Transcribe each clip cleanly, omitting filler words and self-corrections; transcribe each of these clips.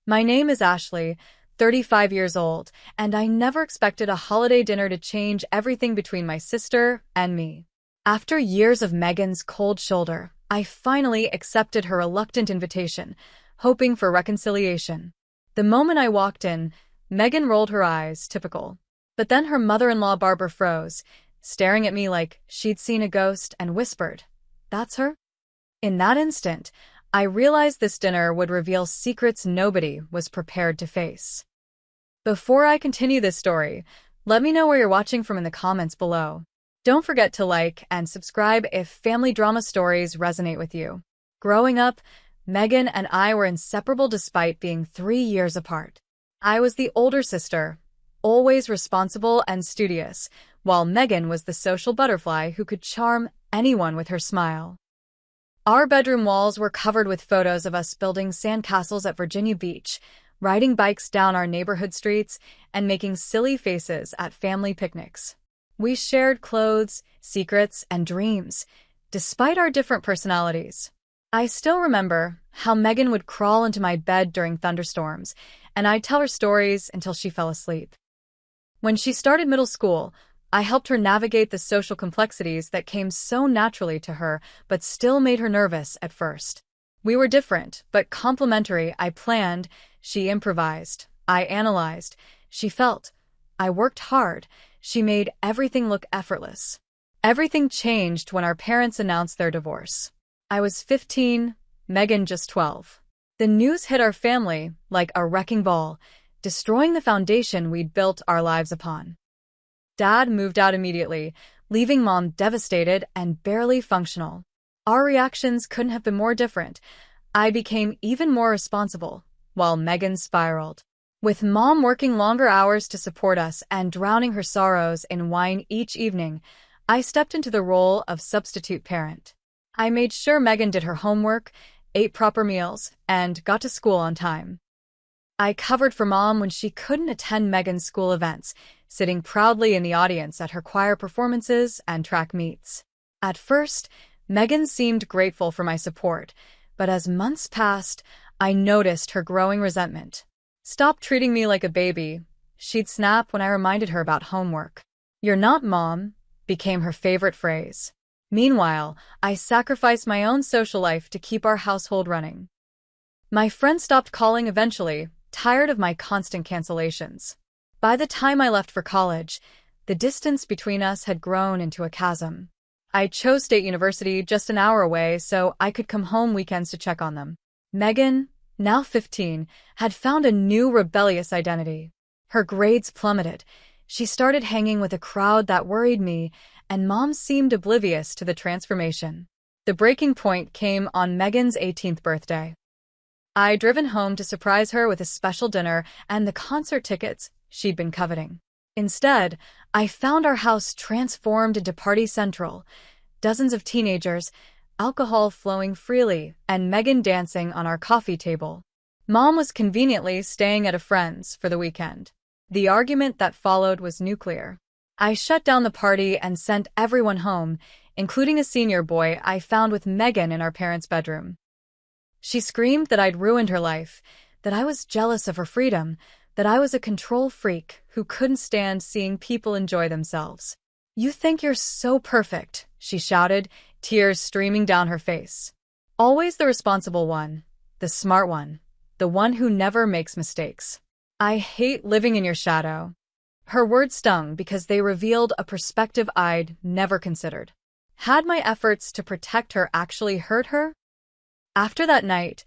My name is Ashley, 35 years old, and I never expected a holiday dinner to change everything between my sister and me. After years of Megan's cold shoulder, I finally accepted her reluctant invitation, hoping for reconciliation. The moment I walked in, Megan rolled her eyes, typical. But then her mother-in-law Barbara froze, staring at me like she'd seen a ghost, and whispered, "That's her?" In that instant, I realized this dinner would reveal secrets nobody was prepared to face. Before I continue this story, let me know where you're watching from in the comments below. Don't forget to like and subscribe if family drama stories resonate with you. Growing up, Megan and I were inseparable despite being 3 years apart. I was the older sister, always responsible and studious, while Megan was the social butterfly who could charm anyone with her smile. Our bedroom walls were covered with photos of us building sandcastles at Virginia Beach, riding bikes down our neighborhood streets, and making silly faces at family picnics. We shared clothes, secrets, and dreams, despite our different personalities. I still remember how Megan would crawl into my bed during thunderstorms, and I'd tell her stories until she fell asleep. When she started middle school, I helped her navigate the social complexities that came so naturally to her but still made her nervous at first. We were different, but complementary. I planned, she improvised. I analyzed, she felt. I worked hard, she made everything look effortless. Everything changed when our parents announced their divorce. I was 15, Megan just 12. The news hit our family like a wrecking ball, destroying the foundation we'd built our lives upon. Dad moved out immediately, leaving Mom devastated and barely functional. Our reactions couldn't have been more different. I became even more responsible, while Megan spiraled. With Mom working longer hours to support us and drowning her sorrows in wine each evening, I stepped into the role of substitute parent. I made sure Megan did her homework, ate proper meals, and got to school on time. I covered for Mom when she couldn't attend Megan's school events, sitting proudly in the audience at her choir performances and track meets. At first, Megan seemed grateful for my support, but as months passed, I noticed her growing resentment. "Stop treating me like a baby," she'd snap when I reminded her about homework. "You're not, Mom," became her favorite phrase. Meanwhile, I sacrificed my own social life to keep our household running. My friends stopped calling eventually, tired of my constant cancellations. By the time I left for college, the distance between us had grown into a chasm. I chose State University just an hour away so I could come home weekends to check on them. Megan, now 15, had found a new rebellious identity. Her grades plummeted. She started hanging with a crowd that worried me, and Mom seemed oblivious to the transformation. The breaking point came on Megan's 18th birthday. I'd driven home to surprise her with a special dinner and the concert tickets she'd been coveting. Instead, I found our house transformed into party central, dozens of teenagers, alcohol flowing freely, and Megan dancing on our coffee table. Mom was conveniently staying at a friend's for the weekend. The argument that followed was nuclear. I shut down the party and sent everyone home, including a senior boy I found with Megan in our parents' bedroom. She screamed that I'd ruined her life, that I was jealous of her freedom, that I was a control freak who couldn't stand seeing people enjoy themselves. "You think you're so perfect," she shouted, tears streaming down her face. Always the responsible one, the smart one, the one who never makes mistakes. "I hate living in your shadow." Her words stung because they revealed a perspective I'd never considered. Had my efforts to protect her actually hurt her? After that night,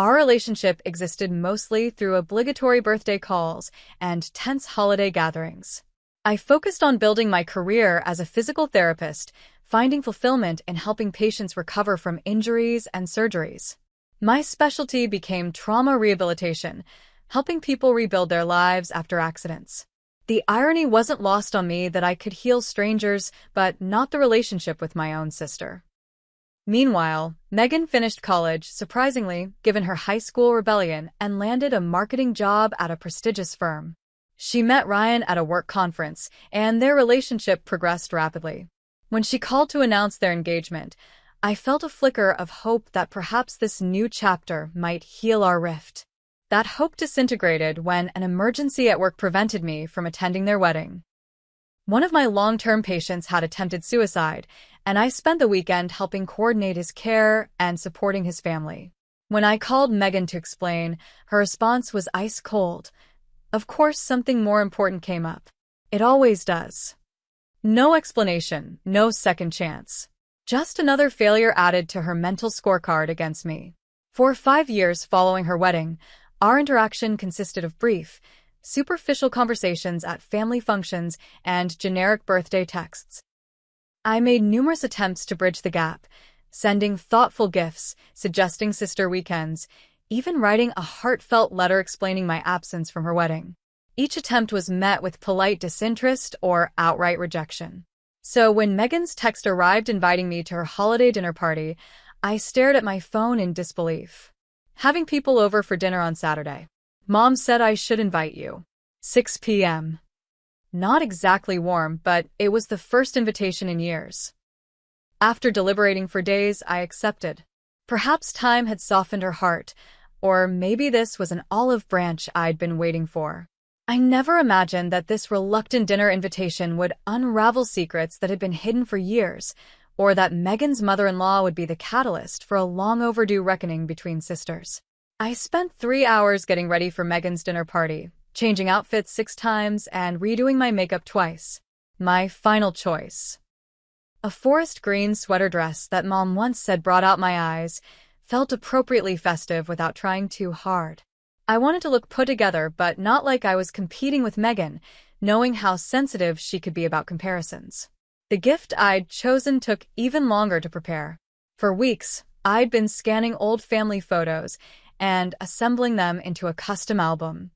our relationship existed mostly through obligatory birthday calls and tense holiday gatherings. I focused on building my career as a physical therapist, finding fulfillment in helping patients recover from injuries and surgeries. My specialty became trauma rehabilitation, helping people rebuild their lives after accidents. The irony wasn't lost on me that I could heal strangers, but not the relationship with my own sister. Meanwhile, Megan finished college, surprisingly, given her high school rebellion, and landed a marketing job at a prestigious firm. She met Ryan at a work conference, and their relationship progressed rapidly. When she called to announce their engagement, I felt a flicker of hope that perhaps this new chapter might heal our rift. That hope disintegrated when an emergency at work prevented me from attending their wedding. One of my long-term patients had attempted suicide, and I spent the weekend helping coordinate his care and supporting his family. When I called Megan to explain, her response was ice cold. Of course, something more important came up. It always does. No explanation, no second chance. Just another failure added to her mental scorecard against me. For 5 years following her wedding, our interaction consisted of brief, superficial conversations at family functions and generic birthday texts. I made numerous attempts to bridge the gap, sending thoughtful gifts, suggesting sister weekends, even writing a heartfelt letter explaining my absence from her wedding. Each attempt was met with polite disinterest or outright rejection. So when Megan's text arrived inviting me to her holiday dinner party, I stared at my phone in disbelief. Having people over for dinner on Saturday. Mom said I should invite you. 6 p.m. Not exactly warm, but it was the first invitation in years. After deliberating for days, I accepted. Perhaps time had softened her heart, or maybe this was an olive branch I'd been waiting for. I never imagined that this reluctant dinner invitation would unravel secrets that had been hidden for years, or that Megan's mother-in-law would be the catalyst for a long-overdue reckoning between sisters. I spent 3 hours getting ready for Megan's dinner party, changing outfits 6 times and redoing my makeup twice. My final choice. A forest green sweater dress that Mom once said brought out my eyes, felt appropriately festive without trying too hard. I wanted to look put together, but not like I was competing with Megan, knowing how sensitive she could be about comparisons. The gift I'd chosen took even longer to prepare. For weeks, I'd been scanning old family photos and assembling them into a custom album.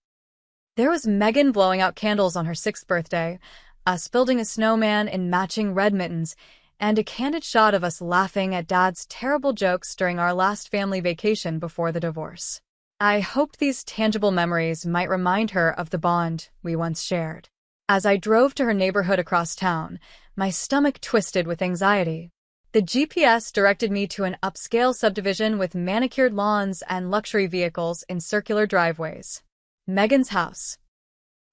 There was Megan blowing out candles on her 6th birthday, us building a snowman in matching red mittens, and a candid shot of us laughing at Dad's terrible jokes during our last family vacation before the divorce. I hoped these tangible memories might remind her of the bond we once shared. As I drove to her neighborhood across town, my stomach twisted with anxiety. The GPS directed me to an upscale subdivision with manicured lawns and luxury vehicles in circular driveways. Megan's house.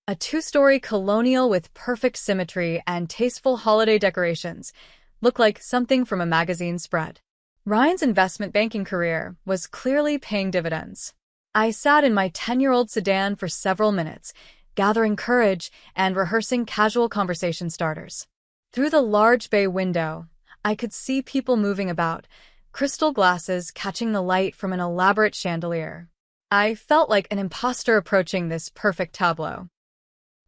A 2-story colonial with perfect symmetry and tasteful holiday decorations, looked like something from a magazine spread. Ryan's investment banking career was clearly paying dividends. I sat in my 10-year-old sedan for several minutes, gathering courage and rehearsing casual conversation starters. Through the large bay window, I could see people moving about, crystal glasses catching the light from an elaborate chandelier. I felt like an imposter approaching this perfect tableau.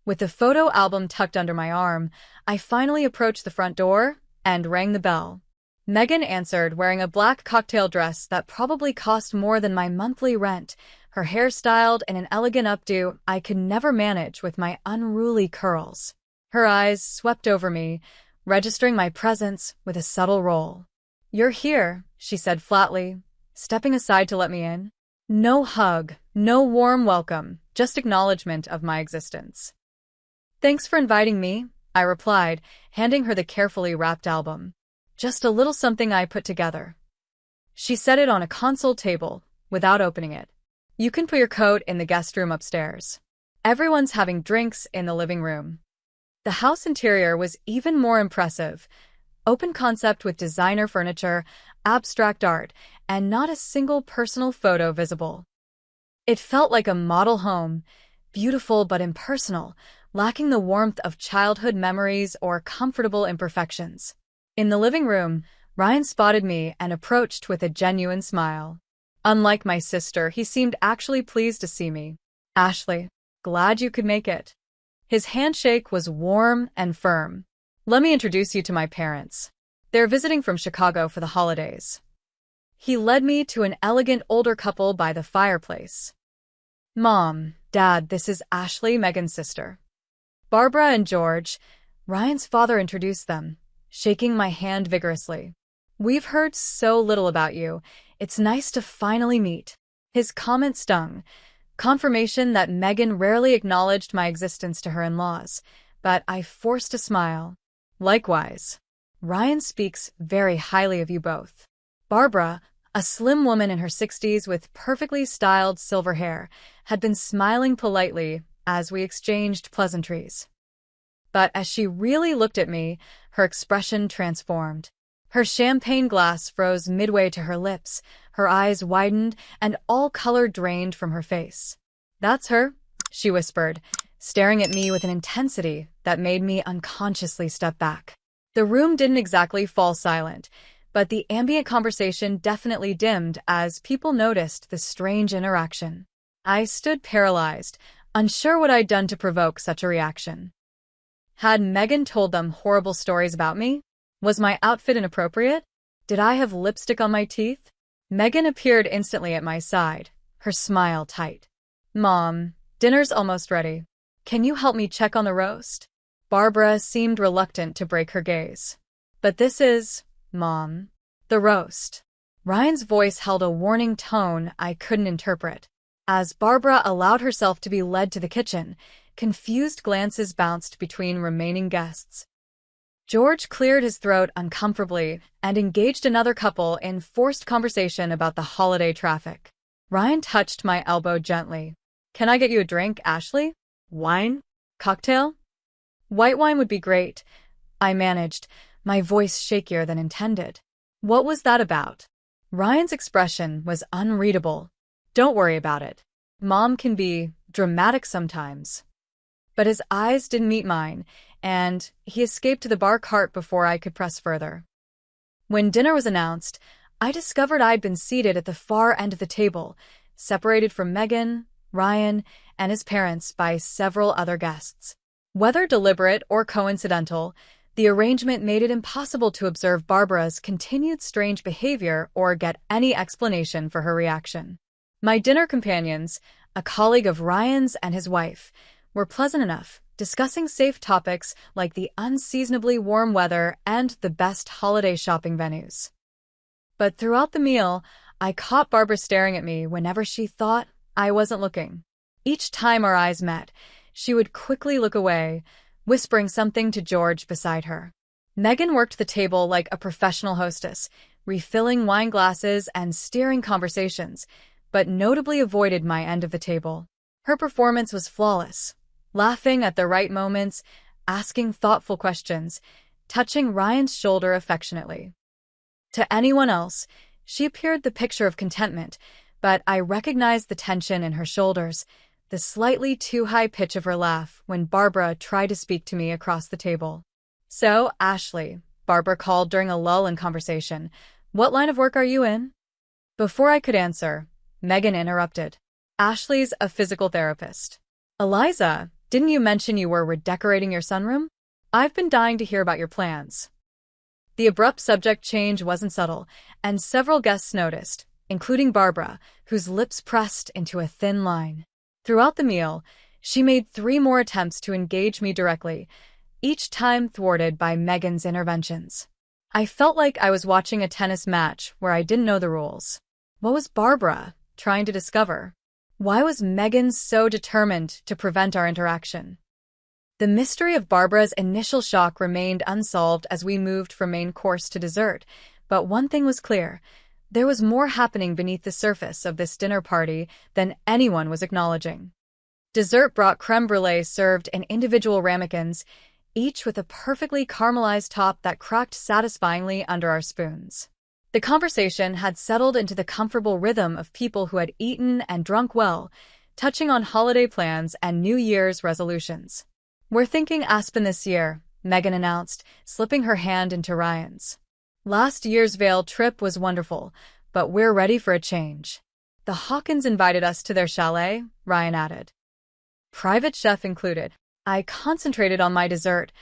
With the photo album tucked under my arm, I finally approached the front door and rang the bell. Megan answered, wearing a black cocktail dress that probably cost more than my monthly rent, her hair styled in an elegant updo I could never manage with my unruly curls. Her eyes swept over me, registering my presence with a subtle roll. "You're here," she said flatly, stepping aside to let me in. No hug, no warm welcome, just acknowledgement of my existence. "Thanks for inviting me," I replied, handing her the carefully wrapped album. "Just a little something I put together." She set it on a console table, without opening it. "You can put your coat in the guest room upstairs. Everyone's having drinks in the living room." The house interior was even more impressive. Open concept with designer furniture, abstract art, and not a single personal photo visible. It felt like a model home, beautiful but impersonal, lacking the warmth of childhood memories or comfortable imperfections. In the living room, Ryan spotted me and approached with a genuine smile. Unlike my sister, he seemed actually pleased to see me. "Ashley, glad you could make it." His handshake was warm and firm. "Let me introduce you to my parents. They're visiting from Chicago for the holidays." He led me to an elegant older couple by the fireplace. "Mom, Dad, this is Ashley, Megan's sister." Barbara and George, Ryan's father, introduced them, shaking my hand vigorously. "We've heard so little about you. It's nice to finally meet." His comment stung, confirmation that Megan rarely acknowledged my existence to her in-laws, but I forced a smile. "Likewise. Ryan speaks very highly of you both." "Barbara, A slim woman in her 60s with perfectly styled silver hair had been smiling politely as we exchanged pleasantries. But as she really looked at me, her expression transformed. Her champagne glass froze midway to her lips, her eyes widened, and all color drained from her face. "That's her," she whispered, staring at me with an intensity that made me unconsciously step back. The room didn't exactly fall silent, but the ambient conversation definitely dimmed as people noticed the strange interaction. I stood paralyzed, unsure what I'd done to provoke such a reaction. Had Megan told them horrible stories about me? Was my outfit inappropriate? Did I have lipstick on my teeth? Megan appeared instantly at my side, her smile tight. "Mom, dinner's almost ready. Can you help me check on the roast?" Barbara seemed reluctant to break her gaze. "But this is, Mom, the roast." Ryan's voice held a warning tone I couldn't interpret. As Barbara allowed herself to be led to the kitchen, confused glances bounced between remaining guests. George cleared his throat uncomfortably and engaged another couple in forced conversation about the holiday traffic. Ryan touched my elbow gently. "Can I get you a drink, Ashley? Wine? Cocktail?" "White wine would be great," I managed, my voice shakier than intended. "What was that about?" Ryan's expression was unreadable. "Don't worry about it. Mom can be dramatic sometimes." But his eyes didn't meet mine, and he escaped to the bar cart before I could press further. When dinner was announced, I discovered I'd been seated at the far end of the table, separated from Megan, Ryan, and his parents by several other guests. Whether deliberate or coincidental, the arrangement made it impossible to observe Barbara's continued strange behavior or get any explanation for her reaction. My dinner companions, a colleague of Ryan's and his wife, were pleasant enough, discussing safe topics like the unseasonably warm weather and the best holiday shopping venues. But throughout the meal, I caught Barbara staring at me whenever she thought I wasn't looking. Each time our eyes met, she would quickly look away, whispering something to George beside her. Megan worked the table like a professional hostess, refilling wine glasses and steering conversations, but notably avoided my end of the table. Her performance was flawless, laughing at the right moments, asking thoughtful questions, touching Ryan's shoulder affectionately. To anyone else, she appeared the picture of contentment, but I recognized the tension in her shoulders, the slightly too high pitch of her laugh when Barbara tried to speak to me across the table. "So, Ashley," Barbara called during a lull in conversation, "what line of work are you in?" Before I could answer, Megan interrupted. "Ashley's a physical therapist." "Eliza, didn't you mention you were redecorating your sunroom? I've been dying to hear about your plans." The abrupt subject change wasn't subtle, and several guests noticed, including Barbara, whose lips pressed into a thin line. Throughout the meal, she made 3 more attempts to engage me directly, each time thwarted by Megan's interventions. I felt like I was watching a tennis match where I didn't know the rules. What was Barbara trying to discover? Why was Megan so determined to prevent our interaction? The mystery of Barbara's initial shock remained unsolved as we moved from main course to dessert, but one thing was clear. There was more happening beneath the surface of this dinner party than anyone was acknowledging. Dessert brought creme brulee served in individual ramekins, each with a perfectly caramelized top that cracked satisfyingly under our spoons. The conversation had settled into the comfortable rhythm of people who had eaten and drunk well, touching on holiday plans and New Year's resolutions. "We're thinking Aspen this year," Megan announced, slipping her hand into Ryan's. "Last year's Vail trip was wonderful, but we're ready for a change." "The Hawkins invited us to their chalet," Ryan added. "Private chef included." I concentrated on my dessert,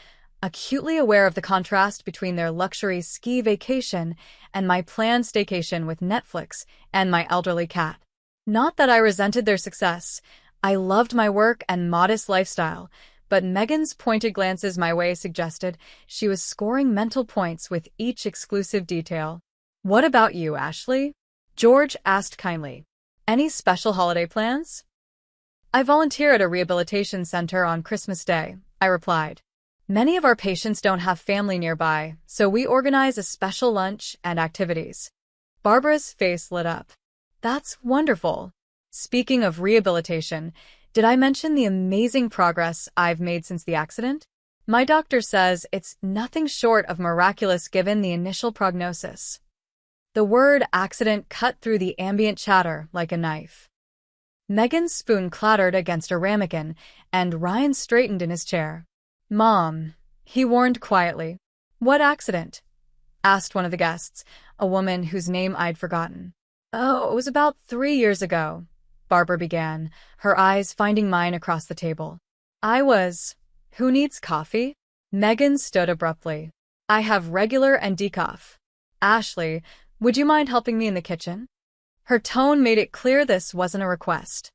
acutely aware of the contrast between their luxury ski vacation and my planned staycation with Netflix and my elderly cat. Not that I resented their success. I loved my work and modest lifestyle, but Megan's pointed glances my way suggested she was scoring mental points with each exclusive detail. "What about you, Ashley?" George asked kindly. "Any special holiday plans?" "I volunteer at a rehabilitation center on Christmas Day," I replied. "Many of our patients don't have family nearby, so we organize a special lunch and activities." Barbara's face lit up. That's wonderful. Speaking of rehabilitation, did I mention the amazing progress I've made since the accident? My doctor says it's nothing short of miraculous given the initial prognosis. The word accident cut through the ambient chatter like a knife. Megan's spoon clattered against a ramekin, and Ryan straightened in his chair. Mom, he warned quietly. What accident? Asked one of the guests, a woman whose name I'd forgotten. Oh, it was about 3 years ago, Barbara began, her eyes finding mine across the table. Who needs coffee? Megan stood abruptly. I have regular and decaf. Ashley, would you mind helping me in the kitchen? Her tone made it clear this wasn't a request.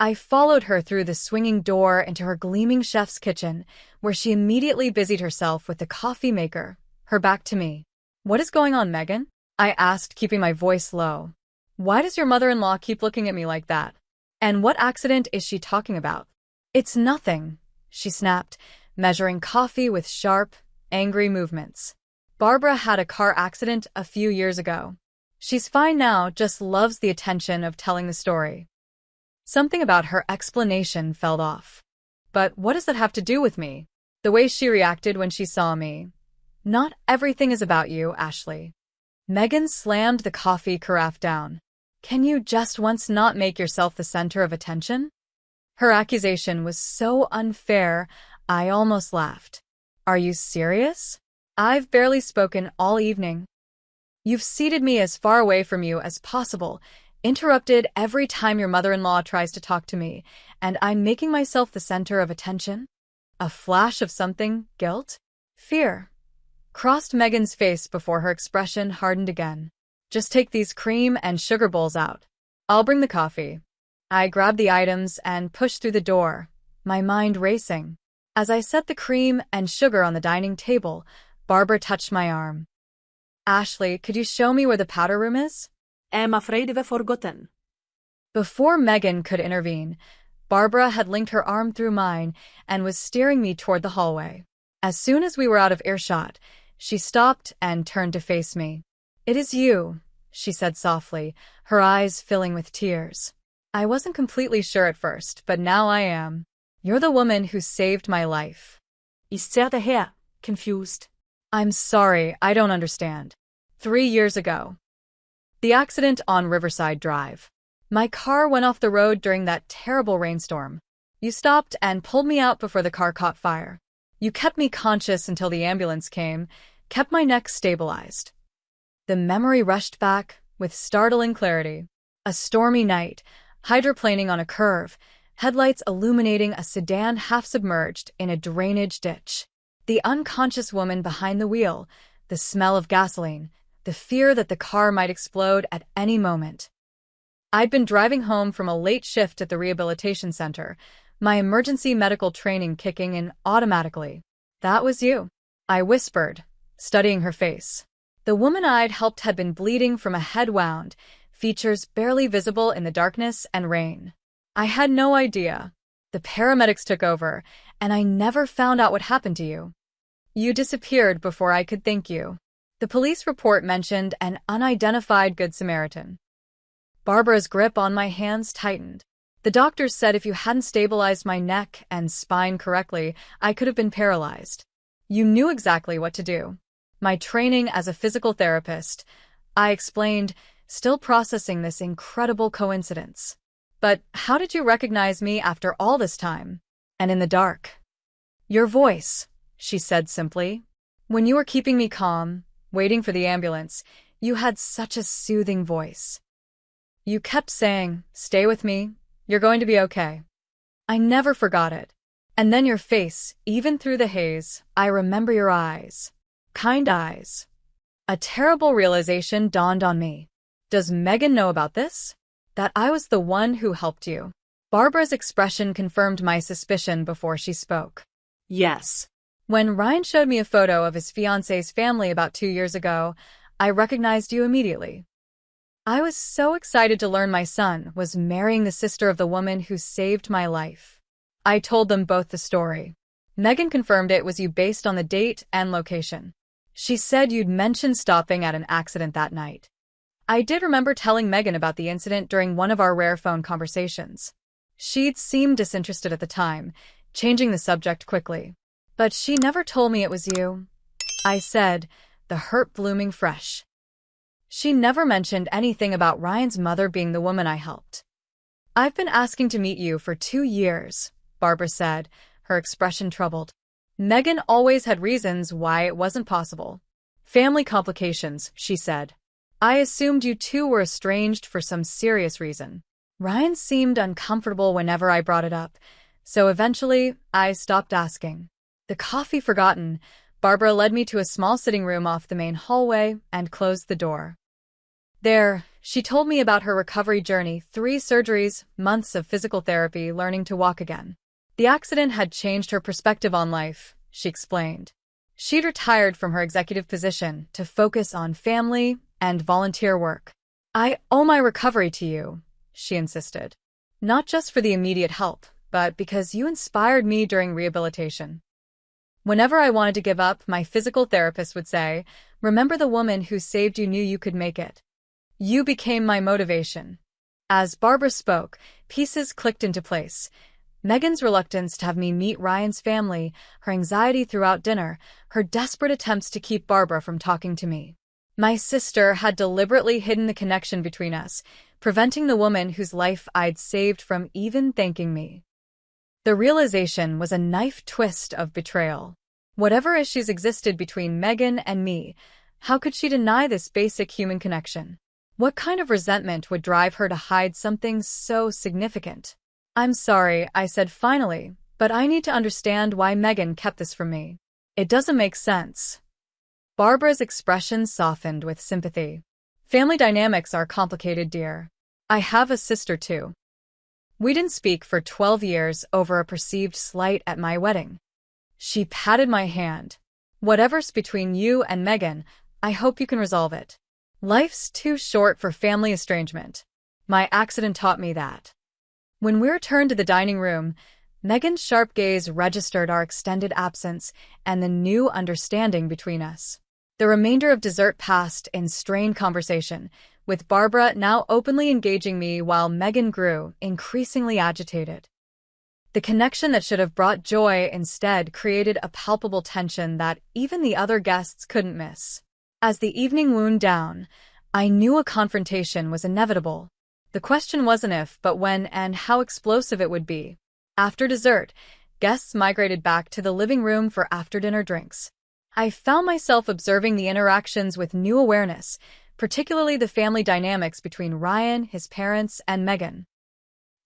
I followed her through the swinging door into her gleaming chef's kitchen, where she immediately busied herself with the coffee maker, her back to me. What is going on, Megan? I asked, keeping my voice low. Why does your mother-in-law keep looking at me like that? And what accident is she talking about? It's nothing, she snapped, measuring coffee with sharp, angry movements. Barbara had a car accident a few years ago. She's fine now, just loves the attention of telling the story. Something about her explanation fell off. But what does that have to do with me? The way she reacted when she saw me. Not everything is about you, Ashley. Megan slammed the coffee carafe down. Can you just once not make yourself the center of attention? Her accusation was so unfair, I almost laughed. Are you serious? I've barely spoken all evening. You've seated me as far away from you as possible, interrupted every time your mother-in-law tries to talk to me, and I'm making myself the center of attention? A flash of something, guilt? Fear? Crossed Megan's face before her expression hardened again. Just take these cream and sugar bowls out. I'll bring the coffee. I grabbed the items and pushed through the door, my mind racing. As I set the cream and sugar on the dining table, Barbara touched my arm. Ashley, could you show me where the powder room is? I'm afraid we've forgotten. Before Megan could intervene, Barbara had linked her arm through mine and was steering me toward the hallway. As soon as we were out of earshot, she stopped and turned to face me. It is you, she said softly, her eyes filling with tears. I wasn't completely sure at first, but now I am. You're the woman who saved my life. I stared at her, confused. I'm sorry, I don't understand. 3 years ago. The accident on Riverside Drive. My car went off the road during that terrible rainstorm. You stopped and pulled me out before the car caught fire. You kept me conscious until the ambulance came, kept my neck stabilized. The memory rushed back with startling clarity. A stormy night, hydroplaning on a curve, headlights illuminating a sedan half-submerged in a drainage ditch. The unconscious woman behind the wheel, the smell of gasoline, the fear that the car might explode at any moment. I'd been driving home from a late shift at the rehabilitation center, my emergency medical training kicking in automatically. That was you, I whispered, studying her face. The woman I'd helped had been bleeding from a head wound, features barely visible in the darkness and rain. I had no idea. The paramedics took over, and I never found out what happened to you. You disappeared before I could thank you. The police report mentioned an unidentified Good Samaritan. Barbara's grip on my hands tightened. The doctors said if you hadn't stabilized my neck and spine correctly, I could have been paralyzed. You knew exactly what to do. My training as a physical therapist, I explained, still processing this incredible coincidence. But how did you recognize me after all this time? And in the dark? Your voice, she said simply. When you were keeping me calm, waiting for the ambulance, you had such a soothing voice. You kept saying, stay with me, you're going to be okay. I never forgot it. And then your face, even through the haze, I remember your eyes. Kind eyes. A terrible realization dawned on me. Does Megan know about this? That I was the one who helped you. Barbara's expression confirmed my suspicion before she spoke. Yes. When Ryan showed me a photo of his fiancée's family about 2 years ago, I recognized you immediately. I was so excited to learn my son was marrying the sister of the woman who saved my life. I told them both the story. Megan confirmed it was you based on the date and location. She said you'd mentioned stopping at an accident that night. I did remember telling Megan about the incident during one of our rare phone conversations. She'd seemed disinterested at the time, changing the subject quickly. But she never told me it was you, I said, the hurt blooming fresh. She never mentioned anything about Ryan's mother being the woman I helped. I've been asking to meet you for 2 years, Barbara said, her expression troubled. Megan always had reasons why it wasn't possible. Family complications, she said. I assumed you two were estranged for some serious reason. Ryan seemed uncomfortable whenever I brought it up, so eventually I stopped asking. The coffee forgotten, Barbara led me to a small sitting room off the main hallway and closed the door. There, she told me about her recovery journey, 3 surgeries, months of physical therapy, learning to walk again. The accident had changed her perspective on life, she explained. She'd retired from her executive position to focus on family and volunteer work. I owe my recovery to you, she insisted. Not just for the immediate help, but because you inspired me during rehabilitation. Whenever I wanted to give up, my physical therapist would say, "Remember the woman who saved you knew you could make it." You became my motivation. As Barbara spoke, pieces clicked into place. Megan's reluctance to have me meet Ryan's family, her anxiety throughout dinner, her desperate attempts to keep Barbara from talking to me. My sister had deliberately hidden the connection between us, preventing the woman whose life I'd saved from even thanking me. The realization was a knife twist of betrayal. Whatever issues existed between Megan and me, how could she deny this basic human connection? What kind of resentment would drive her to hide something so significant? I'm sorry, I said finally, but I need to understand why Megan kept this from me. It doesn't make sense. Barbara's expression softened with sympathy. Family dynamics are complicated, dear. I have a sister too. We didn't speak for 12 years over a perceived slight at my wedding. She patted my hand. Whatever's between you and Megan, I hope you can resolve it. Life's too short for family estrangement. My accident taught me that. When we returned to the dining room, Megan's sharp gaze registered our extended absence and the new understanding between us. The remainder of dessert passed in strained conversation, with Barbara now openly engaging me while Megan grew increasingly agitated. The connection that should have brought joy instead created a palpable tension that even the other guests couldn't miss. As the evening wound down, I knew a confrontation was inevitable. The question wasn't if, but when and how explosive it would be. After dessert, guests migrated back to the living room for after-dinner drinks. I found myself observing the interactions with new awareness, particularly the family dynamics between Ryan, his parents, and Megan.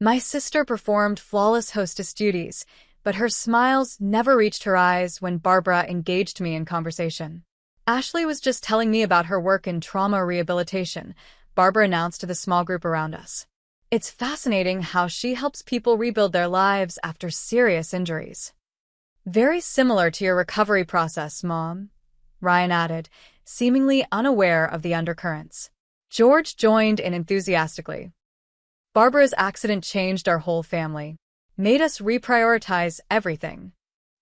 My sister performed flawless hostess duties, but her smiles never reached her eyes when Barbara engaged me in conversation. Ashley was just telling me about her work in trauma rehabilitation, Barbara announced to the small group around us. It's fascinating how she helps people rebuild their lives after serious injuries. Very similar to your recovery process, Mom, Ryan added, seemingly unaware of the undercurrents. George joined in enthusiastically. Barbara's accident changed our whole family, made us reprioritize everything.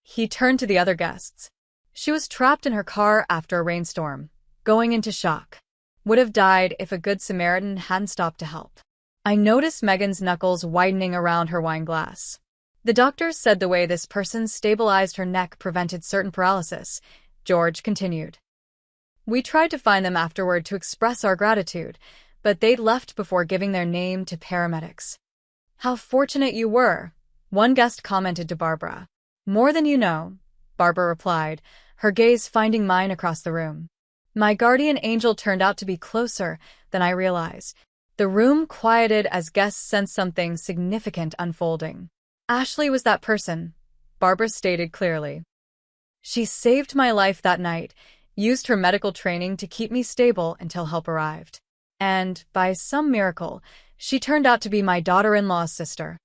He turned to the other guests. She was trapped in her car after a rainstorm, going into shock. Would have died if a good Samaritan hadn't stopped to help. I noticed Megan's knuckles widening around her wine glass. The doctors said the way this person stabilized her neck prevented certain paralysis, George continued. We tried to find them afterward to express our gratitude, but they'd left before giving their name to paramedics. How fortunate you were, one guest commented to Barbara. More than you know, Barbara replied, her gaze finding mine across the room. My guardian angel turned out to be closer than I realized. The room quieted as guests sensed something significant unfolding. Ashley was that person, Barbara stated clearly. She saved my life that night, used her medical training to keep me stable until help arrived. And, by some miracle, she turned out to be my daughter-in-law's sister.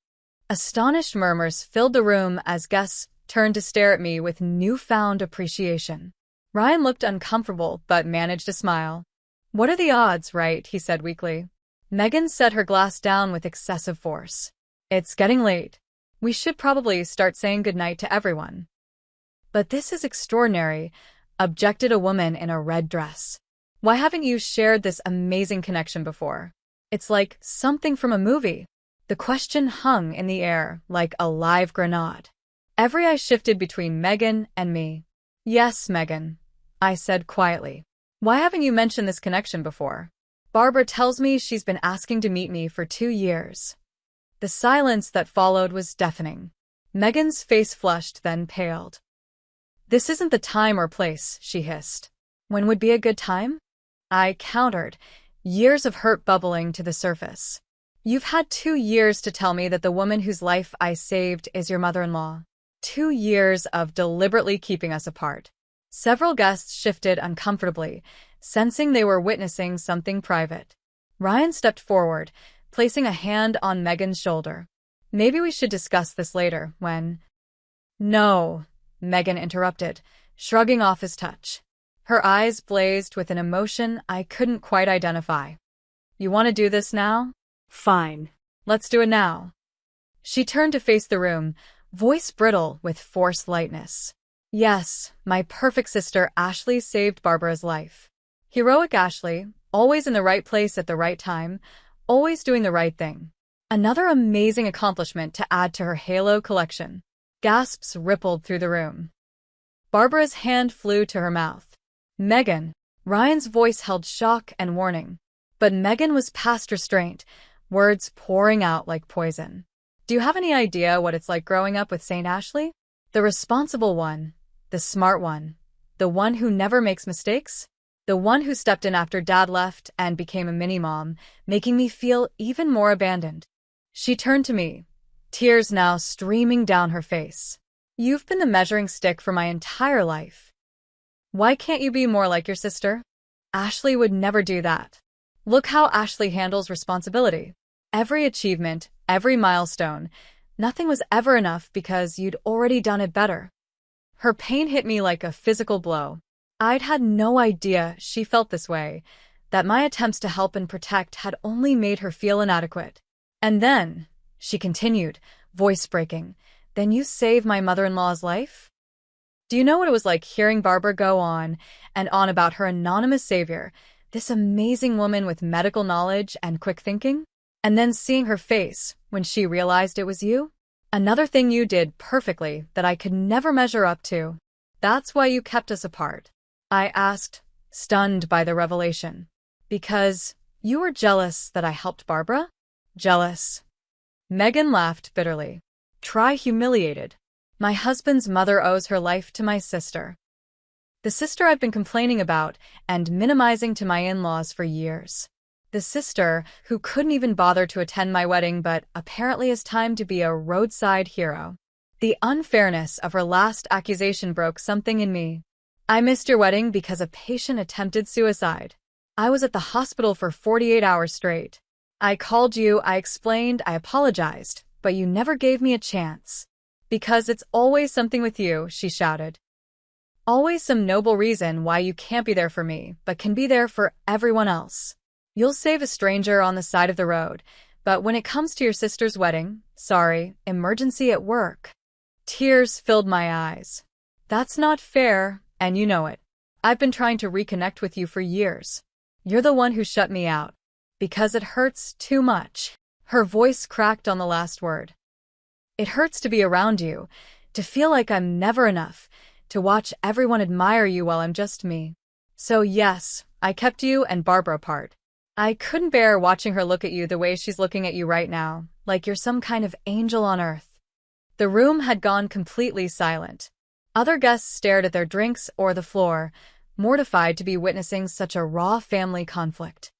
Astonished murmurs filled the room as guests turned to stare at me with newfound appreciation. Ryan looked uncomfortable but managed a smile. What are the odds, right? He said weakly. Megan set her glass down with excessive force. It's getting late. We should probably start saying goodnight to everyone. But this is extraordinary, objected a woman in a red dress. Why haven't you shared this amazing connection before? It's like something from a movie. The question hung in the air like a live grenade. Every eye shifted between Megan and me. Yes, Megan, I said quietly. Why haven't you mentioned this connection before? Barbara tells me she's been asking to meet me for 2 years. The silence that followed was deafening. Megan's face flushed, then paled. This isn't the time or place, she hissed. When would be a good time? I countered, years of hurt bubbling to the surface. You've had 2 years to tell me that the woman whose life I saved is your mother-in-law. 2 years of deliberately keeping us apart. Several guests shifted uncomfortably, sensing they were witnessing something private. Ryan stepped forward, placing a hand on Megan's shoulder. Maybe we should discuss this later, when... No, Megan interrupted, shrugging off his touch. Her eyes blazed with an emotion I couldn't quite identify. You want to do this now? Fine. Let's do it now. She turned to face the room, voice brittle with forced lightness. Yes, my perfect sister Ashley saved Barbara's life. Heroic Ashley, always in the right place at the right time, always doing the right thing. Another amazing accomplishment to add to her halo collection. Gasps rippled through the room. Barbara's hand flew to her mouth. Megan. Ryan's voice held shock and warning. But Megan was past restraint, words pouring out like poison. Do you have any idea what it's like growing up with St. Ashley? The responsible one, the smart one, the one who never makes mistakes? The one who stepped in after Dad left and became a mini-mom, making me feel even more abandoned. She turned to me, tears now streaming down her face. You've been the measuring stick for my entire life. Why can't you be more like your sister? Ashley would never do that. Look how Ashley handles responsibility. Every achievement, every milestone, nothing was ever enough because you'd already done it better. Her pain hit me like a physical blow. I'd had no idea she felt this way, that my attempts to help and protect had only made her feel inadequate. And then, she continued, voice breaking, then you saved my mother-in-law's life? Do you know what it was like hearing Barbara go on and on about her anonymous savior, this amazing woman with medical knowledge and quick thinking? And then seeing her face when she realized it was you? Another thing you did perfectly that I could never measure up to. That's why you kept us apart. I asked, stunned by the revelation. Because you were jealous that I helped Barbara? Jealous. Megan laughed bitterly. Try humiliated. My husband's mother owes her life to my sister. The sister I've been complaining about and minimizing to my in-laws for years. The sister who couldn't even bother to attend my wedding but apparently has time to be a roadside hero. The unfairness of her last accusation broke something in me. I missed your wedding because a patient attempted suicide. I was at the hospital for 48 hours straight. I called you, I explained, I apologized, but you never gave me a chance. Because it's always something with you, she shouted. Always some noble reason why you can't be there for me, but can be there for everyone else. You'll save a stranger on the side of the road, but when it comes to your sister's wedding, sorry, emergency at work. Tears filled my eyes. That's not fair, and you know it. I've been trying to reconnect with you for years. You're the one who shut me out. Because it hurts too much. Her voice cracked on the last word. It hurts to be around you, to feel like I'm never enough, to watch everyone admire you while I'm just me. So yes, I kept you and Barbara apart. I couldn't bear watching her look at you the way she's looking at you right now, like you're some kind of angel on earth. The room had gone completely silent. Other guests stared at their drinks or the floor, mortified to be witnessing such a raw family conflict.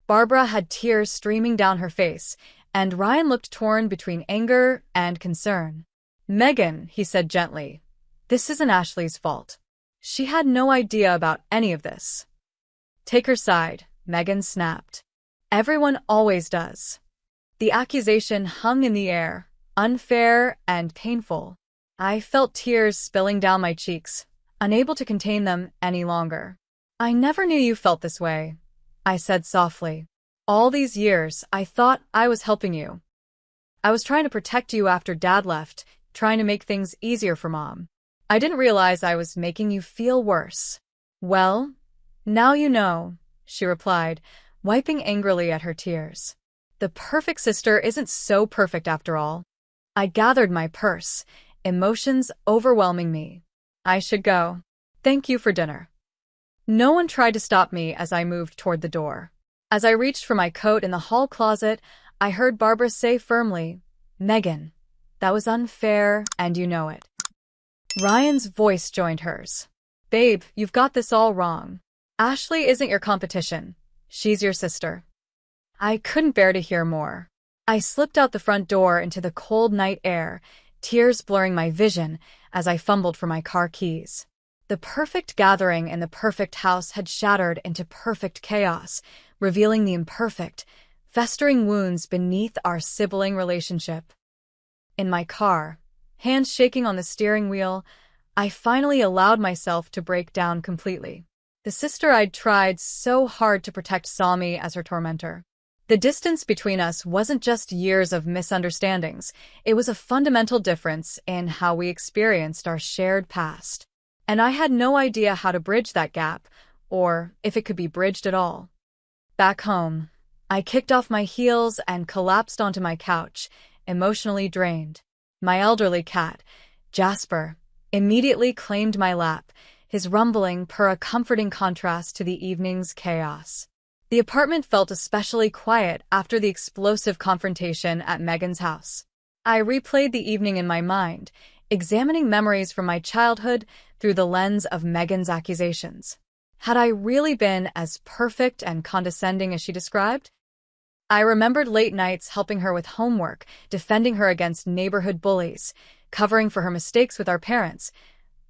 Barbara had tears streaming down her face, and Ryan looked torn between anger and concern. Megan, he said gently, this isn't Ashley's fault. She had no idea about any of this. Take her side, Megan snapped. Everyone always does. The accusation hung in the air, unfair and painful. I felt tears spilling down my cheeks, unable to contain them any longer. I never knew you felt this way, I said softly. All these years, I thought I was helping you. I was trying to protect you after Dad left, trying to make things easier for Mom. I didn't realize I was making you feel worse. Well, Now you know, she replied, wiping angrily at her tears. The perfect sister isn't so perfect after all. I gathered my purse, emotions overwhelming me. I should go. Thank you for dinner. No one tried to stop me as I moved toward the door. As I reached for my coat in the hall closet, I heard Barbara say firmly, Megan, that was unfair, and you know it. Ryan's voice joined hers. Babe, you've got this all wrong. Ashley isn't your competition. She's your sister. I couldn't bear to hear more. I slipped out the front door into the cold night air, tears blurring my vision as I fumbled for my car keys. The perfect gathering in the perfect house had shattered into perfect chaos, revealing the imperfect, festering wounds beneath our sibling relationship. In my car, hands shaking on the steering wheel, I finally allowed myself to break down completely. The sister I'd tried so hard to protect saw me as her tormentor. The distance between us wasn't just years of misunderstandings, it was a fundamental difference in how we experienced our shared past. And I had no idea how to bridge that gap, or if it could be bridged at all. Back home, I kicked off my heels and collapsed onto my couch, emotionally drained. My elderly cat, Jasper, immediately claimed my lap, his rumbling purr a comforting contrast to the evening's chaos. The apartment felt especially quiet after the explosive confrontation at Megan's house. I replayed the evening in my mind, examining memories from my childhood through the lens of Megan's accusations. Had I really been as perfect and condescending as she described? I remembered late nights helping her with homework, defending her against neighborhood bullies, covering for her mistakes with our parents,